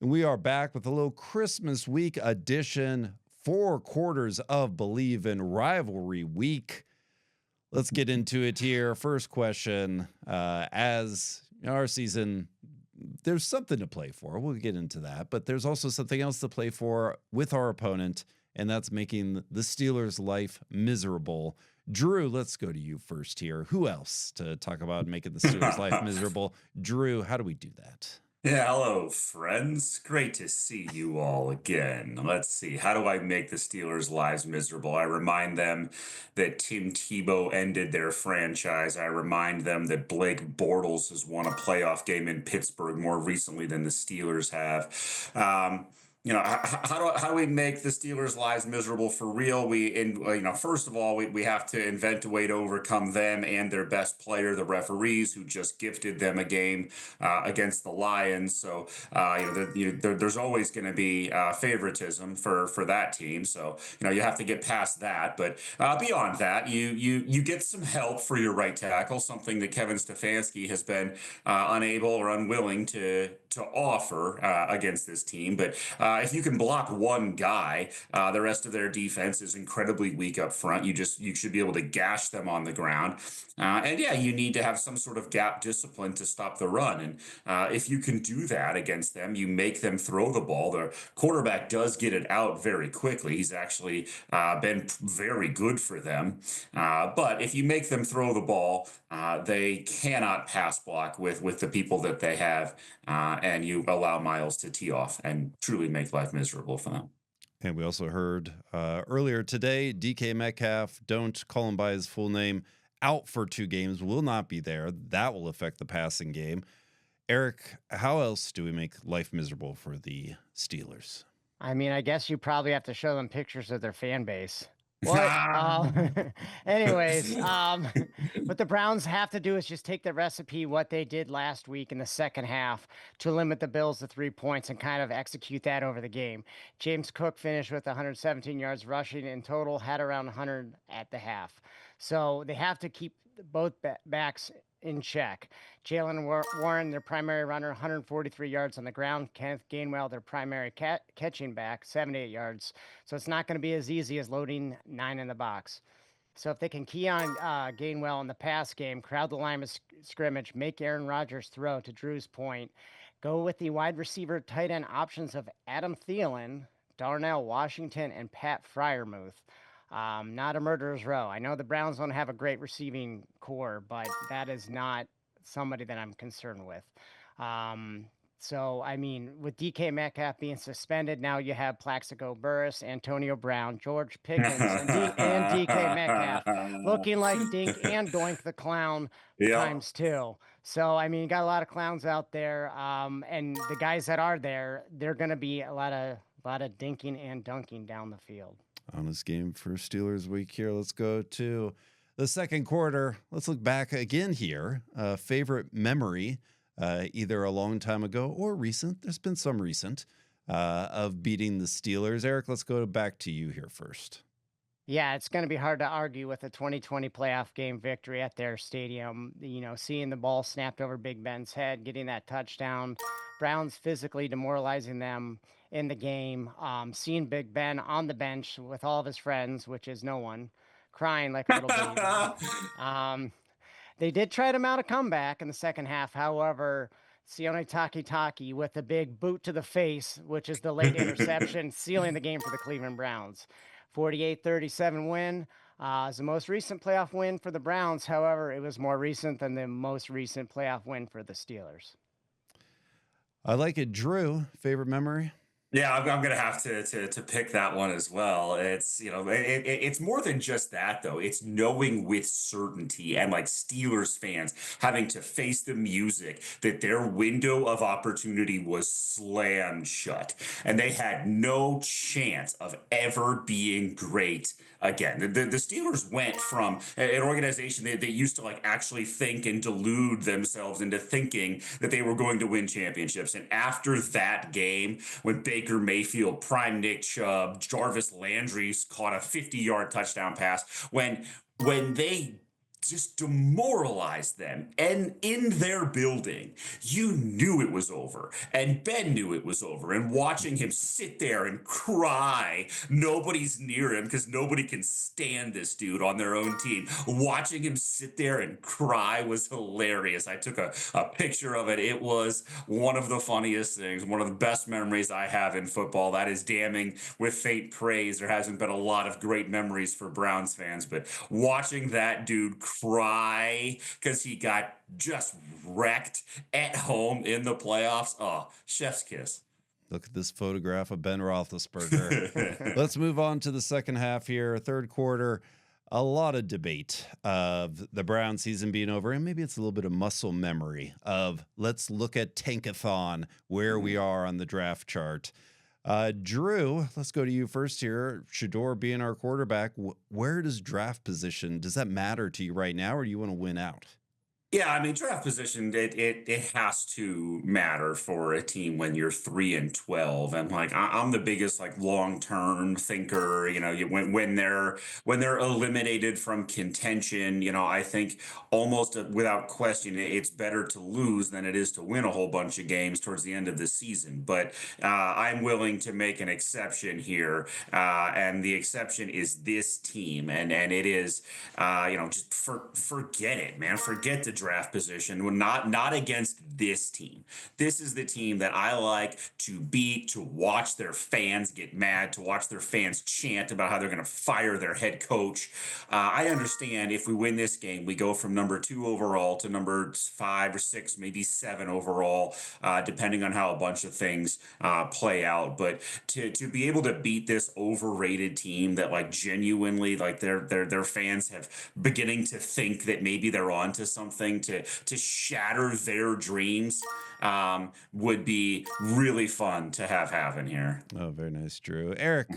And we are back with a little Christmas week edition, 4 quarters of Believin rivalry week. Let's get into it here. First question, as our season, there's something to play for. We'll get into that, but there's also something else to play for with our opponent, and that's making the Steelers' life miserable. Drew, let's go to you first here. Who else to talk about making the Steelers' life miserable? Drew, how do we do that? Yeah, hello, friends. Great to see you all again. Let's see. How do I make the Steelers' lives miserable? I remind them that Tim Tebow ended their franchise. I remind them that Blake Bortles has won a playoff game in Pittsburgh more recently than the Steelers have. How do we make the Steelers' lives miserable for real? First of all, we have to invent a way to overcome them and their best player, the referees, who just gifted them a game against the Lions. So there's always going to be favoritism for that team. So you have to get past that. But beyond that, you get some help for your right tackle, something that Kevin Stefanski has been unable or unwilling to offer against this team. But if you can block one guy, the rest of their defense is incredibly weak up front. You should be able to gash them on the ground. And yeah, you need to have some sort of gap discipline to stop the run. And if you can do that against them, you make them throw the ball. The quarterback does get it out very quickly. He's actually been very good for them. But if you make them throw the ball, they cannot pass block with the people that they have, and you allow Myles to tee off and truly make life miserable for them. And we also heard earlier today, DK Metcalf, don't call him by his full name, out for 2 games, will not be there. That will affect the passing game. Eric, how else do we make life miserable for the Steelers? I mean, I guess you probably have to show them pictures of their fan base. What? Anyways, what the Browns have to do is just take the recipe, what they did last week in the second half, to limit the Bills to 3 points and kind of execute that over the game. James Cook finished with 117 yards rushing in total, had around 100 at the half. So they have to keep both backs in check. Jalen Warren, their primary runner, 143 yards on the ground. Kenneth Gainwell, their primary catching back, 78 yards. So it's not going to be as easy as loading 9 in the box. So if they can key on Gainwell in the pass game, crowd the line of scrimmage, make Aaron Rodgers throw, to Drew's point, go with the wide receiver tight end options of Adam Thielen, Darnell Washington, and Pat Freiermuth. Not a murderer's row. I know the Browns don't have a great receiving core, but that is not somebody that I'm concerned with. So, I mean, with DK Metcalf being suspended, now you have Plaxico Burress, Antonio Brown, George Pickens, and DK Metcalf looking like Dink and Doink the Clown times 2. So, I mean, you got a lot of clowns out there, and the guys that are there, they're going to be a lot of dinking and dunking down the field. Honest game for Steelers week here. Let's go to the second quarter. Let's look back again here. Favorite memory, either a long time ago or recent. There's been some recent of beating the Steelers. Eric, let's go back to you here first. Yeah, it's going to be hard to argue with a 2020 playoff game victory at their stadium. Seeing the ball snapped over Big Ben's head, getting that touchdown, Browns physically demoralizing them in the game, seeing Big Ben on the bench with all of his friends, which is no one, crying like a little baby. They did try to mount a comeback in the second half. However, Sione Takitaki with a big boot to the face, which is the late interception, sealing the game for the Cleveland Browns. 48-37 win. Is the most recent playoff win for the Browns. However, it was more recent than the most recent playoff win for the Steelers. I like it. Drew, favorite memory? Yeah, I'm gonna have to pick that one as well. It's more than just that though. It's knowing with certainty, and like Steelers fans having to face the music that their window of opportunity was slammed shut, and they had no chance of ever being great again. The Steelers went from an organization that used to like actually think and delude themselves into thinking that they were going to win championships, and after that game when Baker Mayfield, prime Nick Chubb, Jarvis Landry caught a 50-yard touchdown pass. When they just demoralized them. And in their building, you knew it was over. And Ben knew it was over. And watching him sit there and cry, nobody's near him because nobody can stand this dude on their own team. Watching him sit there and cry was hilarious. I took a picture of it. It was one of the funniest things, one of the best memories I have in football. That is damning with faint praise. There hasn't been a lot of great memories for Browns fans, but watching that dude cry because he got just wrecked at home in the playoffs. Oh, chef's kiss. Look at this photograph of Ben Roethlisberger. Let's move on to the second half here, third quarter. A lot of debate of the Brown season being over, and maybe it's a little bit of muscle memory of let's look at Tankathon, where we are on the draft chart. Drew, let's go to you first here. Shedeur being our quarterback, where does draft position, does that matter to you right now, or do you want to win out? Yeah, I mean, draft position, it has to matter for a team when you're 3-12. And like I'm the biggest like long-term thinker, when they're eliminated from contention, I think almost without question, it's better to lose than it is to win a whole bunch of games towards the end of the season. But I'm willing to make an exception here. And the exception is this team. And it is just forget it, man. Forget the draft position. We're not against this team. This is the team that I like to beat, to watch their fans get mad, to watch their fans chant about how they're going to fire their head coach. I understand if we win this game, we go from number 2 overall to number 5 or 6, maybe 7 overall, depending on how a bunch of things play out. But to be able to beat this overrated team that like genuinely like their fans have beginning to think that maybe they're onto something, to shatter their dreams, would be really fun to have in here. Oh, very nice, Drew. Eric.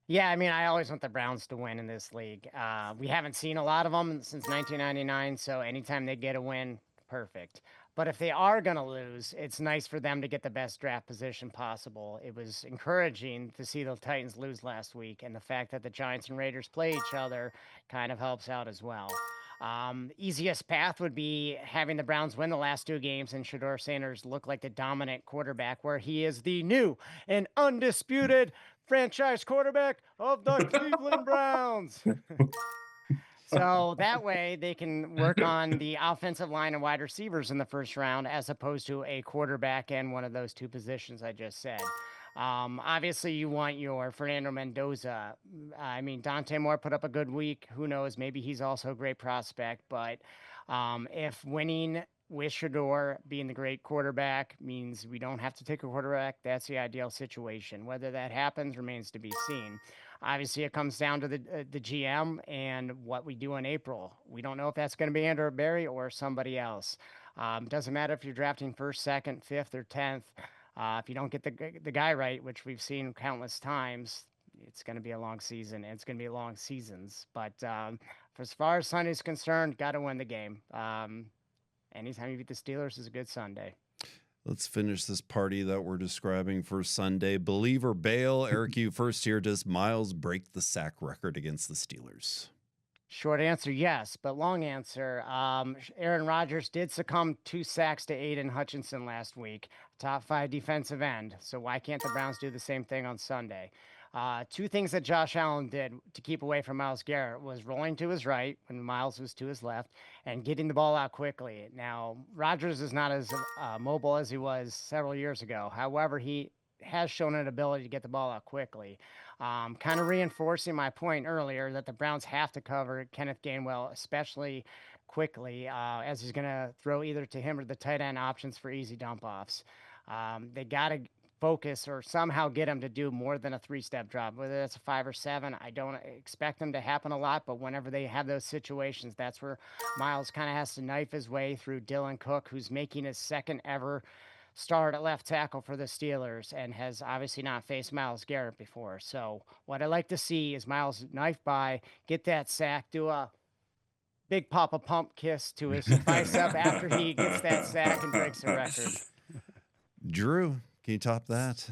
Yeah, I mean, I always want the Browns to win in this league. We haven't seen a lot of them since 1999, so anytime they get a win, perfect. But if they are going to lose, it's nice for them to get the best draft position possible. It was encouraging to see the Titans lose last week, and the fact that the Giants and Raiders play each other kind of helps out as well. Easiest path would be having the Browns win the last 2 games and Shedeur Sanders look like the dominant quarterback, where he is the new and undisputed franchise quarterback of the Cleveland Browns. So that way they can work on the offensive line and wide receivers in the first round, as opposed to a quarterback and one of those 2 positions I just said. Obviously you want your Fernando Mendoza. I mean, Dante Moore put up a good week. Who knows? Maybe he's also a great prospect, but if winning with Shedeur being the great quarterback means we don't have to take a quarterback, that's the ideal situation. Whether that happens remains to be seen. Obviously, it comes down to the GM and what we do in April. We don't know if that's going to be Andrew Berry or somebody else. Doesn't matter if you're drafting 1st, 2nd, 5th, or 10th. If you don't get the guy right, which we've seen countless times, it's going to be a long season. It's going to be long seasons. But as far as Sunday's concerned, got to win the game. Anytime you beat the Steelers is a good Sunday. Let's finish this party that we're describing for Sunday. Believe or bail? Eric, you first here. Does Myles break the sack record against the Steelers? Short answer, yes. But long answer, Aaron Rodgers did succumb 2 sacks to Aiden Hutchinson last week, top 5 defensive end. So why can't the Browns do the same thing on Sunday? 2 things that Josh Allen did to keep away from Myles Garrett was rolling to his right when Myles was to his left and getting the ball out quickly. Now, Rodgers is not as mobile as he was several years ago. However, he has shown an ability to get the ball out quickly. Kind of reinforcing my point earlier that the Browns have to cover Kenneth Gainwell, especially quickly, as he's going to throw either to him or the tight end options for easy dump-offs. They got to focus or somehow get him to do more than a 3-step drop, whether that's a 5 or 7. I don't expect them to happen a lot, but whenever they have those situations, that's where Myles kind of has to knife his way through Dylan Cook, who's making his 2nd ever start at left tackle for the Steelers and has obviously not faced Myles Garrett before. So what I like to see is Myles knife by, get that sack, do a big Papa Pump kiss to his bicep after he gets that sack and breaks the record. Drew, can you top that?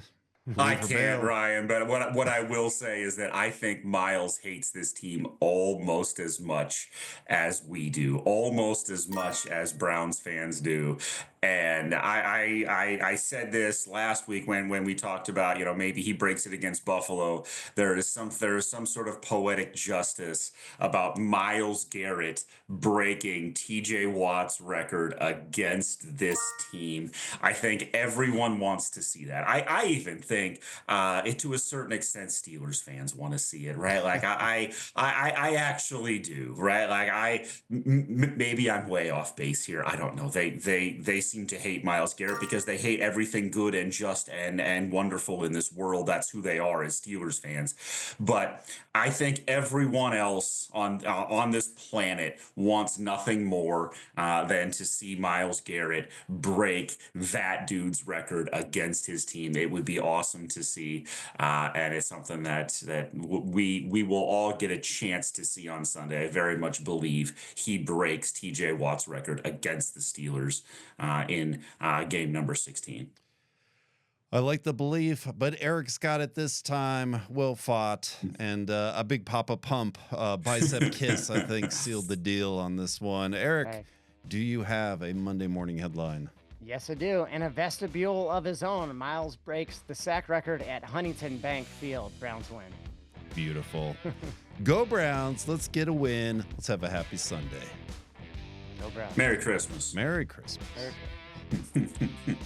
I for can't, bail. Ryan, but what I will say is that I think Myles hates this team almost as much as we do, almost as much as Browns fans do. And I said this last week when we talked about, maybe he breaks it against Buffalo. There is some sort of poetic justice about Myles Garrett breaking TJ Watt's record against this team. I think everyone wants to see that. I even think to a certain extent Steelers fans want to see it, right? Like I actually do, right? Like maybe I'm way off base here. I don't know. They seem to hate Myles Garrett because they hate everything good and just and wonderful in this world. That's who they are as Steelers fans. But I think everyone else on this planet wants nothing more than to see Myles Garrett break that dude's record against his team. It would be awesome to see, and it's something that we will all get a chance to see on Sunday. I very much believe he breaks TJ Watt's record against the Steelers in game number 16. I like the belief, but Eric's got it this time. Will fought, and a big Papa Pump bicep kiss, I think, sealed the deal on this one. Eric, Right. do you have a Monday morning headline? Yes, I do. In a vestibule of his own, Myles breaks the sack record at Huntington Bank Field. Browns win. Beautiful. Go Browns. Let's get a win. Let's have a happy Sunday. Go Browns. Merry Christmas. Merry Christmas. Merry Christmas.